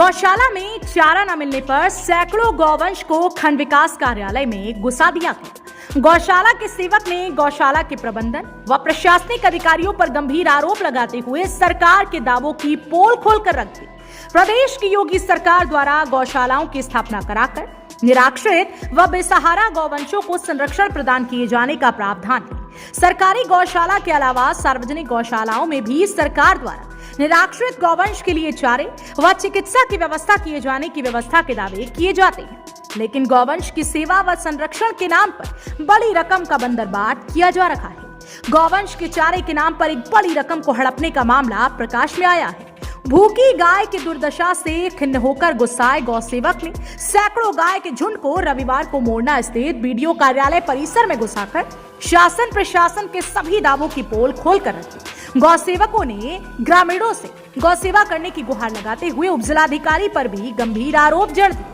गौशाला में चारा न मिलने पर सैकड़ों गौवंश को खंड विकास कार्यालय में घुसा दिया गया। गौशाला के सेवक ने गौशाला के प्रबंधन व प्रशासनिक अधिकारियों पर गंभीर आरोप लगाते हुए सरकार के दावों की पोल खोलकर रख दी। प्रदेश की योगी सरकार द्वारा गौशालाओं की स्थापना कराकर निराश्रित व बेसहारा गौवंशों को संरक्षण प्रदान किए जाने का प्रावधान है। सरकारी गौशाला के अलावा सार्वजनिक गौशालाओं में भी सरकार द्वारा निराश्रित गौवंश के लिए चारे व चिकित्सा की व्यवस्था किए जाने की व्यवस्था के दावे किए जाते हैं, लेकिन गौवंश की सेवा व संरक्षण के नाम पर बड़ी रकम का बंदरबाट किया जा रहा है। गौवंश के चारे के नाम पर एक बड़ी रकम को हड़पने का मामला प्रकाश में आया है। भूखी गाय की दुर्दशा से खिन्न होकर गुस्साए गौ सेवक ने सैकड़ों गाय के झुंड को रविवार को मोरना स्थित बीडीओ कार्यालय परिसर में घुसाकर शासन प्रशासन के सभी दावों की पोल खोलकर रखी। गौ सेवकों ने ग्रामीणों से गौ सेवा करने की गुहार लगाते हुए उपजिलाधिकारी पर भी गंभीर आरोप जड़ दिए।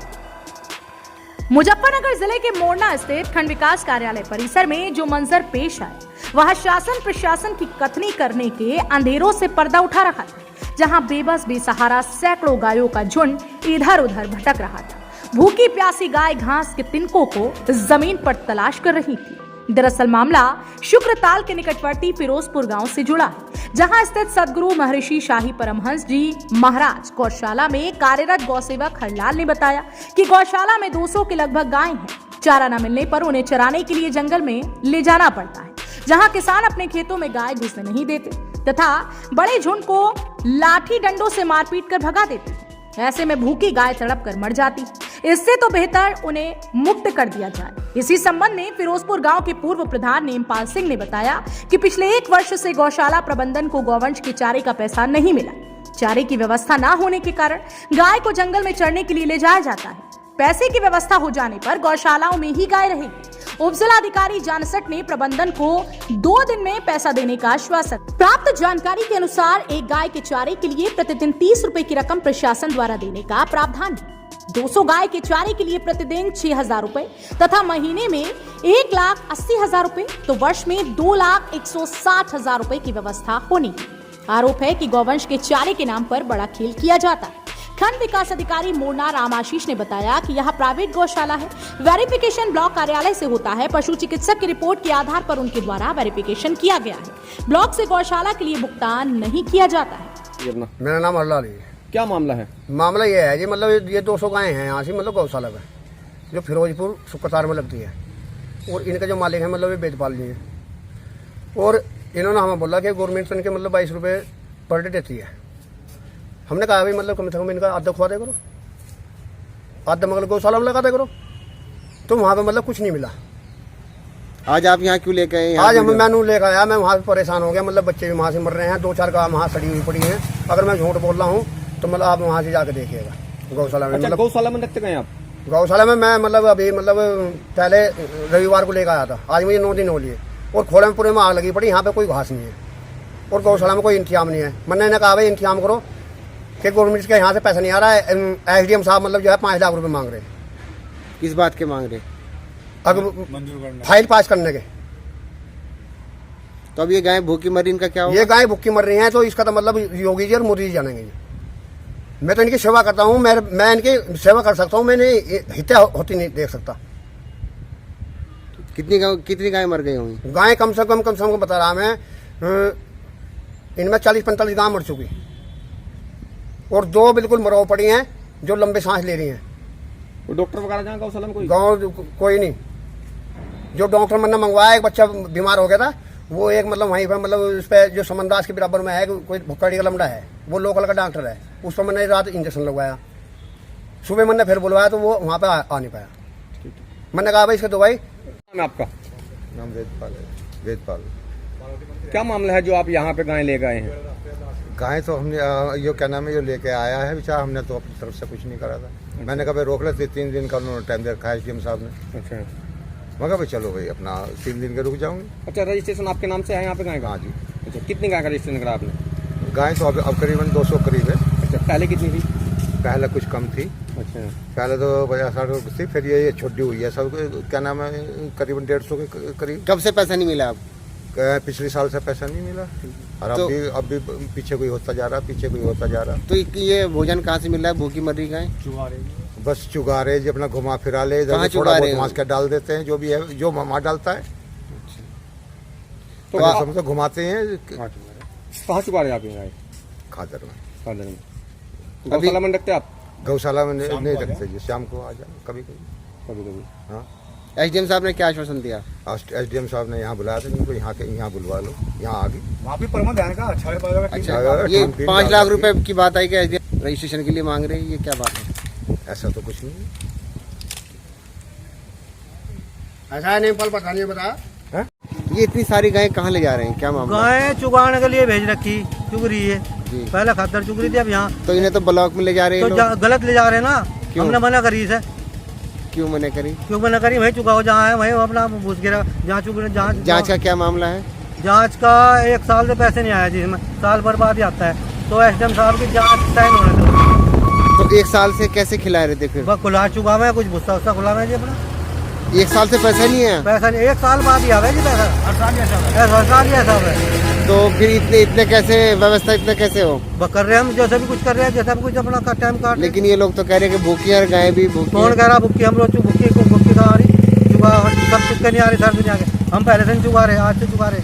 मुजफ्फरनगर जिले के मोरना स्थित खंड विकास कार्यालय परिसर में जो मंजर पेश आए वह शासन प्रशासन की कथनी करने के अंधेरों से पर्दा उठा रहा था, जहां बेबस बेसहारा सैकड़ों गायों का झुंड इधर उधर भटक रहा था। भूखी प्यासी गाय घास के तिनकों को जमीन पर तलाश कर रही थी। दरअसल मामला शुक्रताल के निकटवर्ती फिरोजपुर गांव से जुड़ा है, जहां स्थित सदगुरु महर्षि शाही परमहंस जी महाराज गौशाला में कार्यरत गौसेवक हरलाल ने बताया कि गौशाला में 200 के लगभग गाय हैं। चारा न मिलने पर उन्हें चराने के लिए जंगल में ले जाना पड़ता है, जहां किसान अपने खेतों में गाय घुसने नहीं देते तथा बड़े झुंड को लाठी डंडों से मारपीट कर भगा देते हैं। ऐसे में भूखी गाय तड़प कर मर जाती, इससे तो बेहतर उन्हें मुक्त कर दिया जाए। इसी संबंध में फिरोजपुर गांव के पूर्व प्रधान नेमपाल सिंह ने बताया कि पिछले 1 वर्ष से गौशाला प्रबंधन को गौवंश के चारे का पैसा नहीं मिला। चारे की व्यवस्था न होने के कारण गाय को जंगल में चरने के लिए ले जाया जाता है। पैसे की व्यवस्था हो जाने पर गौशालाओं में ही गाय रहेगी। उपजिलाधिकारी जानसठ ने प्रबंधन को 2 दिन में पैसा देने का आश्वासन। प्राप्त जानकारी के अनुसार एक गाय के चारे के लिए प्रतिदिन 30 रुपए की रकम प्रशासन द्वारा देने का प्रावधान है। 200 गाय के चारे के लिए प्रतिदिन 6,000 रुपए तथा महीने में 1,80,000 रुपए तो वर्ष में 2,60,000 रुपए की व्यवस्था होनी है। आरोप है कि गौवंश के चारे के नाम पर बड़ा खेल किया जाता है। खंड विकास अधिकारी मोरना राम आशीष ने बताया कि यह प्राइवेट गौशाला है। वेरिफिकेशन ब्लॉक कार्यालय से होता है। पशु चिकित्सक की रिपोर्ट के आधार पर उनके द्वारा वेरिफिकेशन किया गया है। ब्लॉक से गौशाला के लिए भुगतान नहीं किया जाता है। मेरा नाम हरलाल है। क्या मामला है? मामला ये है जी, मतलब ये 200 गायें हैं यहाँ से, मतलब गौशाला में जो फिरोजपुर शुक्रताल में लगती है, और इनका जो मालिक है मतलब ये बेदपाल जी है। और इन्होंने हमें बोला कि गवर्नमेंट इनके मतलब 22 रुपये पर डे देती है। हमने कहा भाई मतलब कम से कम इनका आधा खुआ दे करो, आधा मतलब गौशाला में लगा दे करो। तो वहाँ पे मतलब कुछ नहीं मिला। आज आप यहाँ क्यों लेके आए? आज हम मैनू लेकर आया, मैं वहाँ पे परेशान हो गया। मतलब बच्चे भी वहाँ से मर रहे हैं, 2-4 गाय वहाँ सड़ी हुई पड़ी हैं। अगर मैं झूठ बोल रहा हूँ तो मतलब आप वहाँ से जाकर देखिएगा गौशाला में। अच्छा, मतलब गौशाला में रखते गए आप? गौशाला में मैं मतलब अभी मतलब पहले रविवार को लेकर आया था, आज मुझे 9 दिन हो लिए, और खोले में पूरे में आग लगी पड़ी। यहाँ पे कोई घास नहीं है और गौशाला में कोई इंतजाम नहीं है। मैंने कहा भाई इंतजाम करो कि गवर्नमेंट के यहाँ से पैसा नहीं आ रहा है। एसडीएम साहब मतलब जो है 5 लाख रुपए मांग रहे हैं। किस बात के मांग रहे? अगर फाइल पास करने के। तो अब ये गाय भूखी मरी, इनका क्या होगा? ये गाय भूखी मर रही हैं, तो इसका तो मतलब योगी जी और मोदी जी जानेंगे। मैं तो इनकी सेवा करता हूँ, मैं इनकी सेवा कर सकता हूँ, मैंने हित्या होती नहीं देख सकता। कितनी गाय मर गई होंगी? गाय कम से कम बता रहा मैं, इनमें 40-45 गाय मर चुकी, और 2 बिल्कुल मरौ पड़ी हैं जो लंबे सांस ले रही हैं। वो डॉक्टर वगैरह जहाँ गौशाला में कोई नहीं। जो डॉक्टर मैंने मंगवाया, एक बच्चा बीमार हो गया था, वो एक मतलब वहीं पर मतलब उस पर जो समनदास के बराबर में है, कोई भुक्कड़ी का लमड़ा है, वो लोकल का डॉक्टर है, उस पर मैंने रात इंजेक्शन लगवाया। सुबह मैंने फिर बुलवाया तो वो वहाँ पे आ नहीं पाया। मैंने कहा भाई इसकी दवाई। नाम आपका? नाम वेदपाल है। वेदपाल। क्या मामला है जो आप यहाँ पे गाय ले गए हैं? गाय तो हमने ये क्या नाम है, ये लेके आया है बेचारा, हमने तो अपनी तरफ से कुछ नहीं करा था। मैंने कहा भाई रोक ले, 3 दिन का उन्होंने टाइम दे रखा है एसडीएम साहब ने। अच्छा, मैं कहा भाई चलो भाई अपना 3 दिन के रुक जाऊंगी। अच्छा, रजिस्ट्रेशन आपके नाम से है यहाँ पे गाय का? हाँ जी। अच्छा, कितनी गाय का रजिस्ट्रेशन करा आपने? गाय तो अब करीबन 200 करीब है। अच्छा, पहले कितनी थी? पहले कुछ कम थी। अच्छा, पहले तो 50-60 थी, फिर ये छोटी हुई है सब। क्या नाम है, करीबन 150 के करीब। कब से पैसा नहीं मिला आप? पिछले साल से पैसा नहीं मिला और तो- अब भी पीछे कोई होता जा रहा, पीछे कोई होता जा रहा। तो ये भोजन कहाँ से मिल रहा है? भूखी मर रही गाय। बस चुगारे जी अपना घुमा फिरा ले, कहाँ थोड़ा चुगा रहे बहुत हो? मांस का डाल देते हैं, जो भी है जो मार डालता है तो तो आप समझो घुमाते हैं कहाँ चुका रहे हैं आप ये गाय? खादर में। खादर में। तो गौशाला में रखते हैं आप? गौशाला में नहीं रखते जी, शाम को आ जाए कभी कभी। कभी कभी। हाँ, एसडीएम साहब ने क्या आश्वासन दिया? एसडीएम साहब ने यहाँ बुलाया था, इनको यहाँ बुलवा लो, यहाँ आ गई। वहाँ भी प्रबंध है का अच्छा है। अच्छा, ये 5 लाख रुपए की बात आई कि एसडीएम रजिस्ट्रेशन के लिए मांग रहे हैं, ये क्या बात है? ऐसा तो कुछ नहीं ऐसा है नहीं पल पता नहीं बता। ये इतनी सारी गायें कहाँ ले जा रहे हैं, क्या मामला? गाय चुगाने के लिए भेज रखी, चुग रही है। जी। पहले खतर चुग रही थी, अब यहाँ तो इन्हें तो ब्लॉक में ले जा रहे हैं तो लोग। गलत ले जा रहे हैं ना। क्यों? हमने मना करी इसे। क्यों मना करी? क्यों मना करी? वही चुकाओ जहाँ है, वही अपना घुस गिरा जहाँ चुग रहे। जांच का क्या मामला है? जाँच का 1 साल से पैसे नहीं आया, जिसमें साल भर बाद ही आता है। तो एसडीएम साहब की जाँच साइन होने दो। तो 1 साल से कैसे खिला रहे थे फिर? बस खुला चुका हुआ है, कुछ भुस्सा उस्सा खुला हुआ है जी अपना। 1 साल से पैसा नहीं है? पैसा नहीं, 1 साल बाद ही आ गया जी पैसा। हर साल ही ऐसा है। तो फिर इतने कैसे व्यवस्था, इतने कैसे हो? बस कर रहे हैं हम, जैसे भी कुछ कर रहे हैं, जैसा भी कुछ अपना टाइम काट। लेकिन ये लोग तो कह रहे हैं कि भूखी और गाय भी भूखी कौन है। कह रहा भुक्की? हम लोग भुक्की को भुक्की कहाँ आ रही? चुका सब चुके नहीं आ रही, सर भी नहीं आ गए। हम पहले से नहीं चुका रहे, आज से चुका रहे।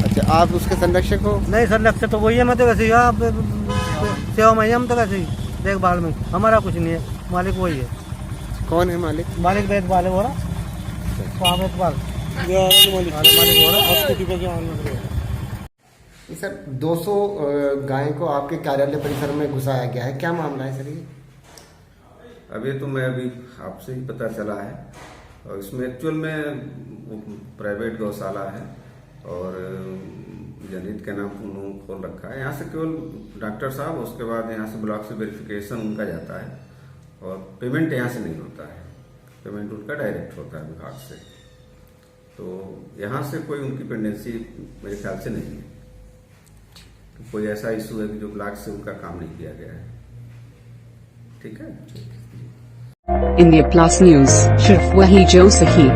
अच्छा, आप उसके संरक्षक हो? नहीं सर, लक्ष्य तो वही है। मैं तो वैसे ही सेवा में ही, हम तो वैसे ही देखभाल में, हमारा कुछ नहीं है। मालिक वही है। कौन है मालिक? मालिक देखभाल है हो रहा। देखभाल मालिक हो रहा। सर 200 गाय को आपके कार्यालय परिसर में घुसाया गया है, क्या मामला है सर ये? अभी तो मैं अभी आपसे ही पता चला है, और इसमें एक्चुअल में प्राइवेट गौशाला है और जनहित के नाम उन्होंने खोल रखा है। यहाँ से केवल डॉक्टर साहब, उसके बाद यहाँ से ब्लॉक से वेरिफिकेशन उनका जाता है और पेमेंट यहाँ से नहीं होता है। पेमेंट उनका डायरेक्ट होता है विभाग से। तो यहाँ से कोई उनकी पेंडेंसी मेरे ख्याल से नहीं है। कोई ऐसा इशू है कि जो ब्लॉक से उनका काम नहीं किया गया है। ठीक है। इंडिया प्लस न्यूज, सिर्फ वही जो सही।